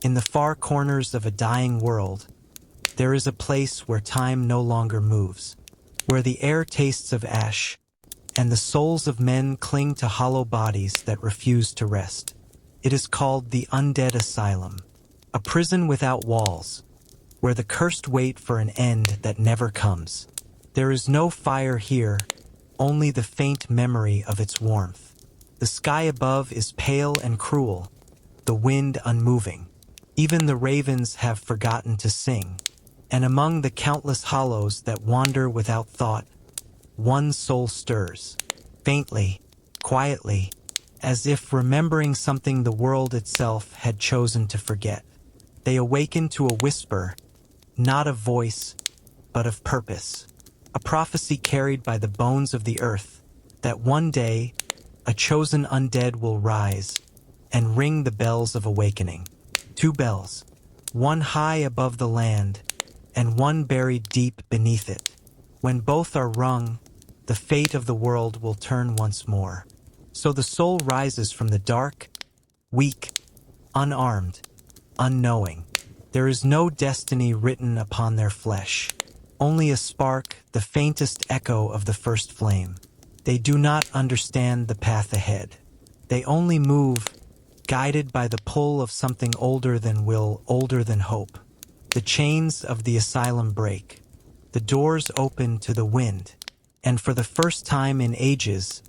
In the far corners of a dying world, there is a place where time no longer moves, where the air tastes of ash, and the souls of men cling to hollow bodies that refuse to rest. It is called the Undead Asylum, a prison without walls, where the cursed wait for an end that never comes. There is no fire here, only the faint memory of its warmth. The sky above is pale and cruel, the wind unmoving. Even the ravens have forgotten to sing, and among the countless hollows that wander without thought, one soul stirs, faintly, quietly, as if remembering something the world itself had chosen to forget. They awaken to a whisper, not of voice, but of purpose, a prophecy carried by the bones of the earth, that one day a chosen undead will rise and ring the bells of awakening. 2 bells, one high above the land and one buried deep beneath it. When both are rung, the fate of the world will turn once more. So the soul rises from the dark, weak, unarmed, unknowing. There is no destiny written upon their flesh, only a spark, the faintest echo of the first flame. They do not understand the path ahead. They only move, guided by the pull of something older than will, older than hope. The chains of the asylum break. The doors open to the wind, and for the first time in ages,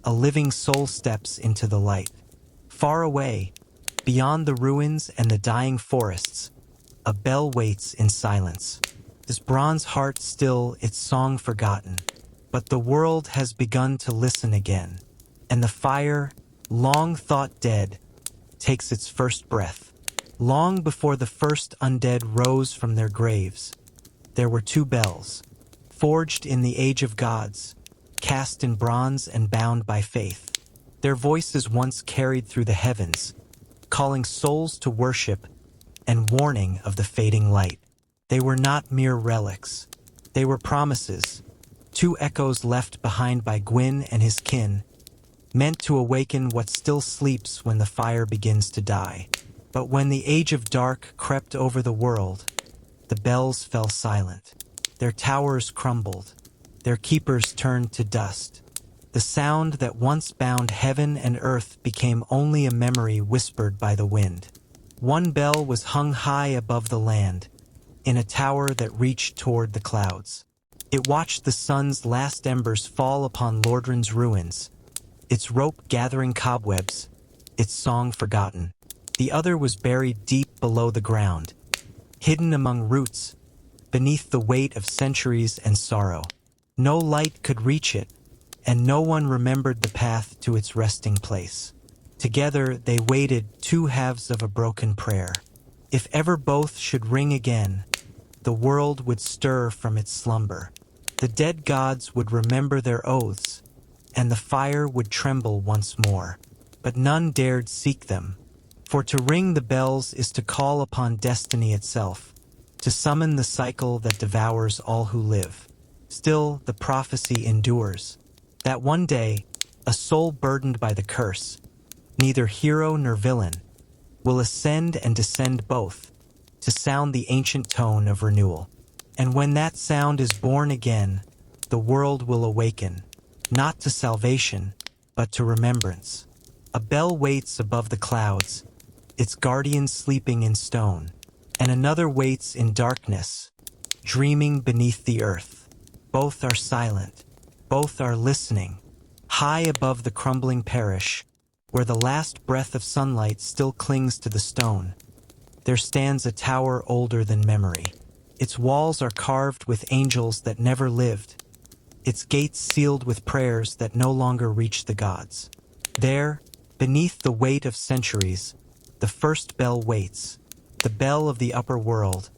a living soul steps into the light. Far away, beyond the ruins and the dying forests, a bell waits in silence. His bronze heart still, its song forgotten. But the world has begun to listen again, and the fire, long thought dead, takes its first breath. Long before the first undead rose from their graves, there were 2 bells, forged in the age of gods, cast in bronze and bound by faith. Their voices once carried through the heavens, calling souls to worship and warning of the fading light. They were not mere relics. They were promises, 2 echoes left behind by Gwyn and his kin, meant to awaken what still sleeps when the fire begins to die. But when the age of dark crept over the world, the bells fell silent. Their towers crumbled. Their keepers turned to dust. The sound that once bound heaven and earth became only a memory whispered by the wind. 1 bell was hung high above the land, in a tower that reached toward the clouds. It watched the sun's last embers fall upon Lordran's ruins, its rope gathering cobwebs, its song forgotten. The other was buried deep below the ground, hidden among roots, beneath the weight of centuries and sorrow. No light could reach it, and no one remembered the path to its resting place. Together they waited, 2 halves of a broken prayer. If ever both should ring again, the world would stir from its slumber. The dead gods would remember their oaths, and the fire would tremble once more. But none dared seek them, for to ring the bells is to call upon destiny itself, to summon the cycle that devours all who live. Still, the prophecy endures, that one day, a soul burdened by the curse, neither hero nor villain, will ascend and descend both, to sound the ancient tone of renewal. And when that sound is born again, the world will awaken, not to salvation, but to remembrance. A bell waits above the clouds, its guardian sleeping in stone, and another waits in darkness, dreaming beneath the earth. Both are silent, both are listening. High above the crumbling parish, where the last breath of sunlight still clings to the stone, there stands a tower older than memory. Its walls are carved with angels that never lived, its gates sealed with prayers that no longer reach the gods. There, beneath the weight of centuries, the first bell waits, the bell of the upper world,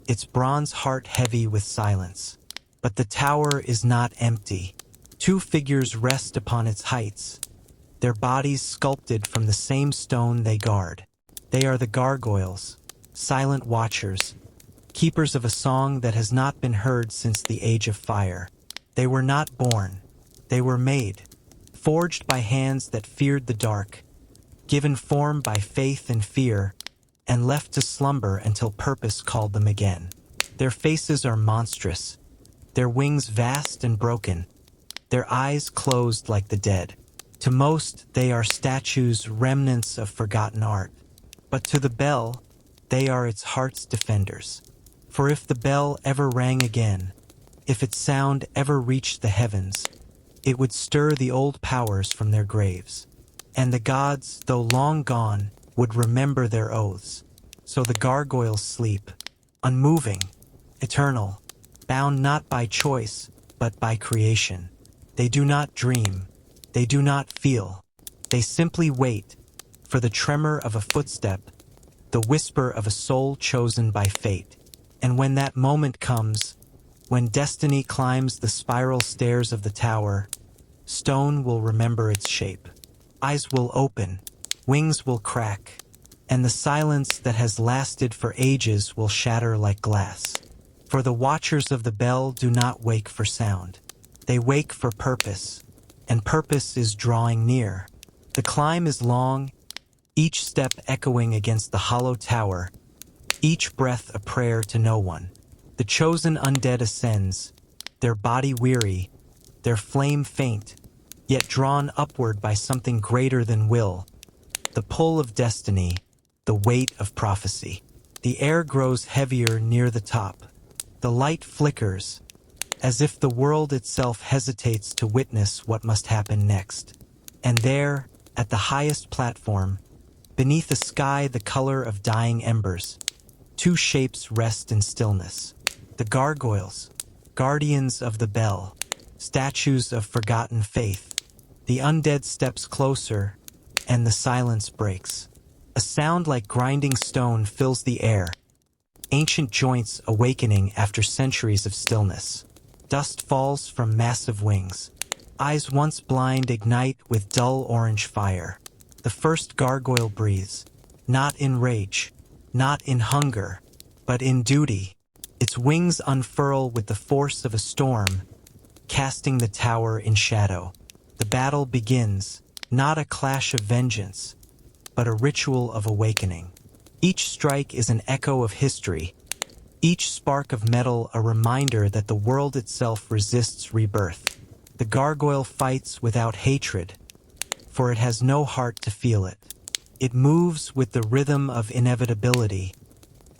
its bronze heart heavy with silence. But the tower is not empty. 2 figures rest upon its heights, their bodies sculpted from the same stone they guard. They are the Gargoyles, silent watchers, keepers of a song that has not been heard since the age of fire. They were not born, they were made, forged by hands that feared the dark, given form by faith and fear, and left to slumber until purpose called them again. Their faces are monstrous, their wings vast and broken, their eyes closed like the dead. To most, they are statues, remnants of forgotten art. But to the bell, they are its heart's defenders. For if the bell ever rang again, if its sound ever reached the heavens, it would stir the old powers from their graves. And the gods, though long gone, would remember their oaths. So the gargoyles sleep, unmoving, eternal, bound not by choice, but by creation. They do not dream, they do not feel, they simply wait for the tremor of a footstep, the whisper of a soul chosen by fate. And when that moment comes, when destiny climbs the spiral stairs of the tower, stone will remember its shape. Eyes will open, wings will crack, and the silence that has lasted for ages will shatter like glass. For the watchers of the bell do not wake for sound. They wake for purpose, and purpose is drawing near. The climb is long, each step echoing against the hollow tower, each breath a prayer to no one. The chosen undead ascends, their body weary, their flame faint, yet drawn upward by something greater than will, the pull of destiny, the weight of prophecy. The air grows heavier near the top. The light flickers, as if the world itself hesitates to witness what must happen next. And there, at the highest platform, beneath a sky the color of dying embers, two shapes rest in stillness. The gargoyles, guardians of the bell, statues of forgotten faith. The undead steps closer, and the silence breaks. A sound like grinding stone fills the air, ancient joints awakening after centuries of stillness. Dust falls from massive wings. Eyes once blind ignite with dull orange fire. The first gargoyle breathes, not in rage, not in hunger, but in duty. Its wings unfurl with the force of a storm, casting the tower in shadow. The battle begins, not a clash of vengeance, but a ritual of awakening. Each strike is an echo of history, each spark of metal a reminder that the world itself resists rebirth. The gargoyle fights without hatred, for it has no heart to feel it. It moves with the rhythm of inevitability,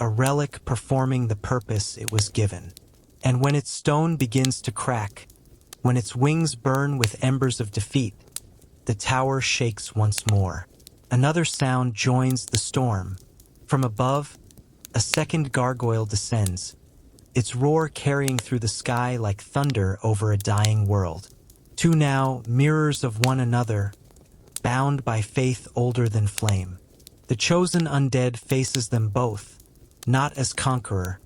a relic performing the purpose it was given. And when its stone begins to crack, when its wings burn with embers of defeat, the tower shakes once more. Another sound joins the storm. From above, a second gargoyle descends, its roar carrying through the sky like thunder over a dying world. Two now mirrors of one another, bound by faith older than flame. The chosen undead faces them both, not as conqueror,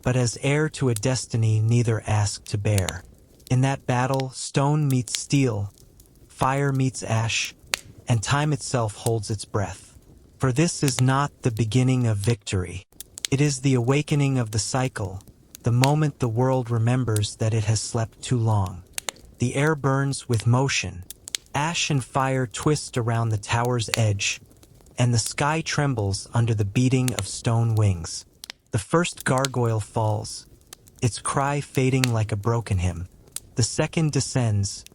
but as heir to a destiny neither asked to bear. In that battle, stone meets steel, fire meets ash, and time itself holds its breath. For this is not the beginning of victory. It is the awakening of the cycle, the moment the world remembers that it has slept too long. The air burns with motion. Ash and fire twist around the tower's edge, and the sky trembles under the beating of stone wings. The first gargoyle falls, its cry fading like a broken hymn. The second descends,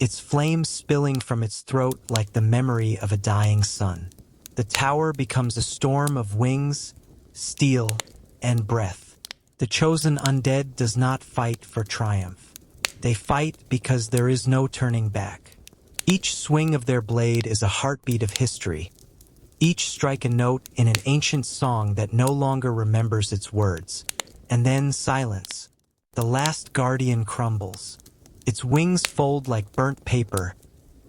its flame spilling from its throat like the memory of a dying sun. The tower becomes a storm of wings, steel, and breath. The chosen undead does not fight for triumph. They fight because there is no turning back. Each swing of their blade is a heartbeat of history. Each strike a note in an ancient song that no longer remembers its words. And then silence. The last guardian crumbles. Its wings fold like burnt paper,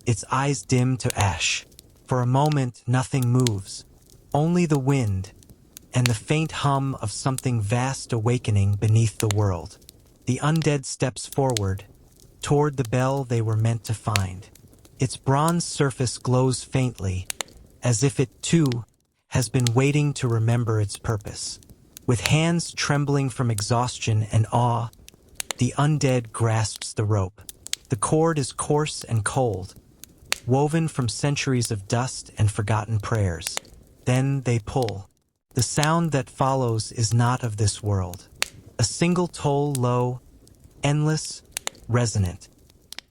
its eyes dim to ash. For a moment, nothing moves. Only the wind, and the faint hum of something vast awakening beneath the world. The undead steps forward, toward the bell they were meant to find. Its bronze surface glows faintly, as if it, too, has been waiting to remember its purpose. With hands trembling from exhaustion and awe, the undead grasps the rope. The cord is coarse and cold, woven from centuries of dust and forgotten prayers. Then they pull. The sound that follows is not of this world. A single toll, low, endless, resonant,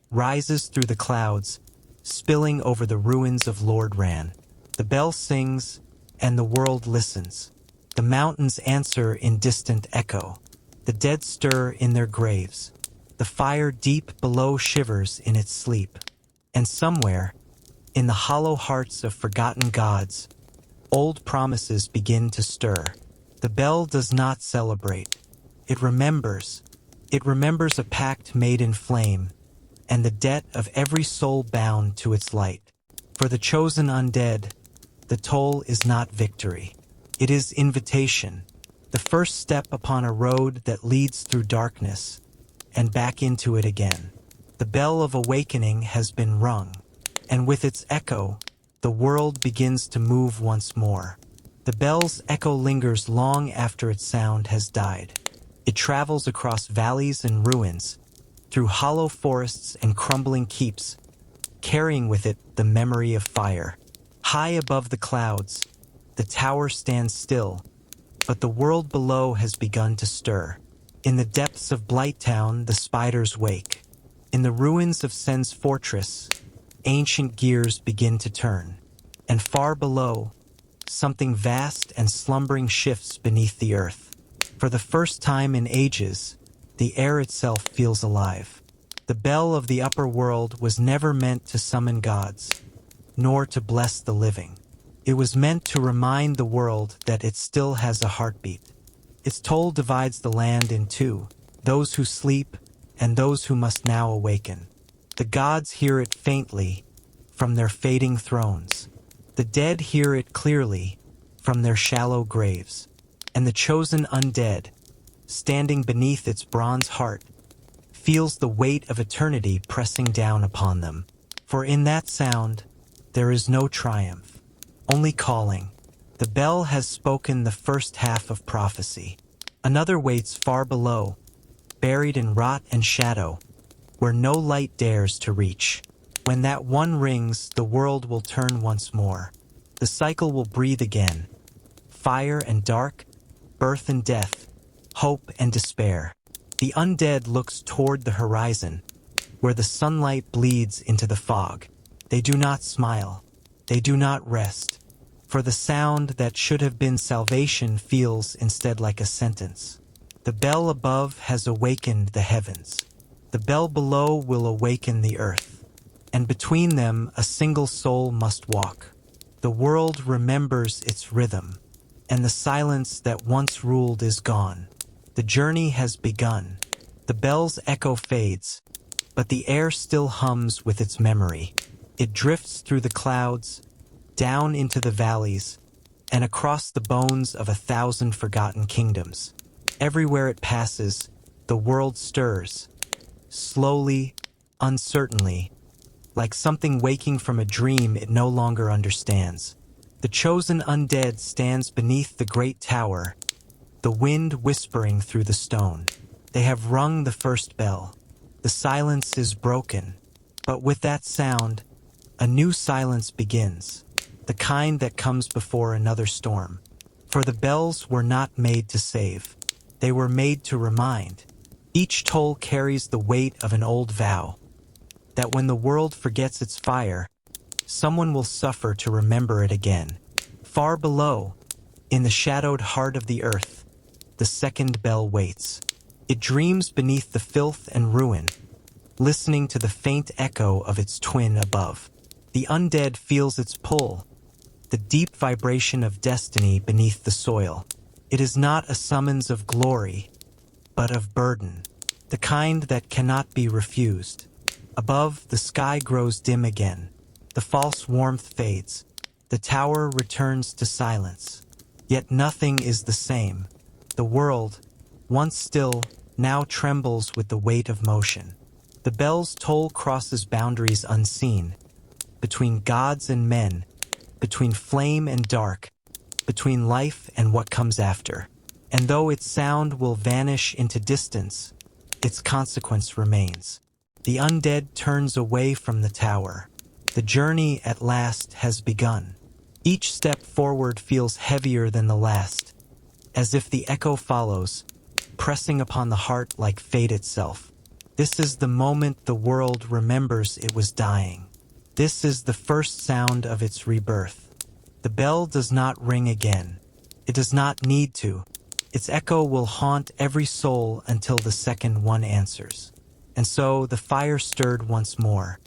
rises through the clouds, spilling over the ruins of Lord Ran. The bell sings, and the world listens. The mountains answer in distant echo. The dead stir in their graves. The fire deep below shivers in its sleep. And somewhere, in the hollow hearts of forgotten gods, old promises begin to stir. The bell does not celebrate. It remembers. It remembers a pact made in flame, and the debt of every soul bound to its light. For the chosen undead, the toll is not victory. It is invitation, the first step upon a road that leads through darkness and back into it again. The bell of awakening has been rung, and with its echo, the world begins to move once more. The bell's echo lingers long after its sound has died. It travels across valleys and ruins, through hollow forests and crumbling keeps, carrying with it the memory of fire. High above the clouds, the tower stands still, but the world below has begun to stir. In the depths of Blighttown, the spiders wake. In the ruins of Sen's fortress, ancient gears begin to turn. And far below, something vast and slumbering shifts beneath the earth. For the first time in ages, the air itself feels alive. The bell of the upper world was never meant to summon gods, nor to bless the living. It was meant to remind the world that it still has a heartbeat. Its toll divides the land in two, those who sleep and those who must now awaken. The gods hear it faintly from their fading thrones. The dead hear it clearly from their shallow graves. And the chosen undead, standing beneath its bronze heart, feels the weight of eternity pressing down upon them. For in that sound, there is no triumph, only calling. The bell has spoken the first half of prophecy. Another waits far below, buried in rot and shadow, where no light dares to reach. When that one rings, the world will turn once more. The cycle will breathe again. Fire and dark, birth and death, hope and despair. The undead looks toward the horizon, where the sunlight bleeds into the fog. They do not smile. They do not rest. For the sound that should have been salvation feels instead like a sentence. The bell above has awakened the heavens. The bell below will awaken the earth. And between them a single soul must walk. The world remembers its rhythm, and the silence that once ruled is gone. The journey has begun. The bell's echo fades, but the air still hums with its memory. It drifts through the clouds, down into the valleys, and across the bones of 1,000 forgotten kingdoms. Everywhere it passes, the world stirs, slowly, uncertainly, like something waking from a dream it no longer understands. The chosen undead stands beneath the great tower, the wind whispering through the stone. They have rung the first bell. The silence is broken, but with that sound, a new silence begins, the kind that comes before another storm. For the bells were not made to save. They were made to remind. Each toll carries the weight of an old vow, that when the world forgets its fire, someone will suffer to remember it again. Far below, in the shadowed heart of the earth, the second bell waits. It dreams beneath the filth and ruin, listening to the faint echo of its twin above. The undead feels its pull, the deep vibration of destiny beneath the soil. It is not a summons of glory, but of burden, the kind that cannot be refused. Above, the sky grows dim again. The false warmth fades. The tower returns to silence. Yet nothing is the same. The world, once still, now trembles with the weight of motion. The bell's toll crosses boundaries unseen, between gods and men, between flame and dark, between life and what comes after. And though its sound will vanish into distance, its consequence remains. The undead turns away from the tower. The journey at last has begun. Each step forward feels heavier than the last, as if the echo follows, pressing upon the heart like fate itself. This is the moment the world remembers it was dying. This is the first sound of its rebirth. The bell does not ring again. It does not need to. Its echo will haunt every soul until the second one answers. And so the fire stirred once more.